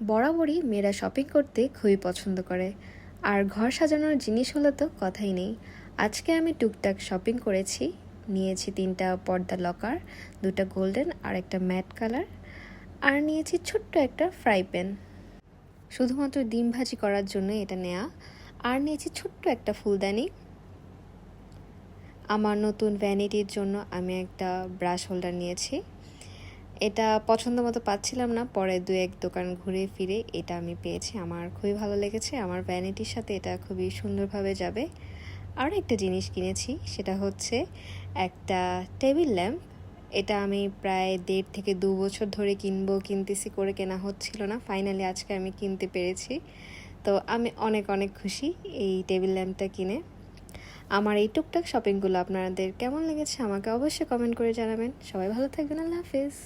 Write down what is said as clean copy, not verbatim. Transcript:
বরাবরই মেয়েরা শপিং করতে খুবই পছন্দ করে, আর ঘর সাজানোর জিনিস হলে তো কথাই নেই। আজকে আমি টুকটাক শপিং করেছি। নিয়েছি 3টা পর্দা লকার, 2টা গোল্ডেন আর একটা ম্যাট কালার, আর নিয়েছি ছোট্ট একটা ফ্রাই প্যান, শুধুমাত্র ডিম ভাজি করার জন্য এটা নেয়া। আর নিয়েছি ছোট্ট একটা ফুলদানি। আমার নতুন ভ্যানিটির জন্য আমি একটা ব্রাশ হোল্ডার নিয়েছি। এটা পছন্দ মতো পাচ্ছিলাম না, পরে 2-1 দোকান ঘুরে ফিরে এটা আমি পেয়েছি। আমার খুবই ভালো লেগেছে, আমার ভ্যানিটির সাথে এটা খুবই সুন্দরভাবে যাবে। আর একটা জিনিস কিনেছি, সেটা হচ্ছে একটা টেবিল ল্যাম্প। এটা আমি প্রায় 1.5 থেকে 2 বছর ধরে কিনতেছি করে কেনা হচ্ছিল না, ফাইনালি আজকে আমি কিনতে পেরেছি। তো আমি অনেক অনেক খুশি এই টেবিল ল্যাম্পটা কিনে। আমার এই টুকটাক শপিংগুলো আপনাদের কেমন লেগেছে আমাকে অবশ্যই কমেন্ট করে জানাবেন। সবাই ভালো থাকবেন, আল্লাহ হাফেজ।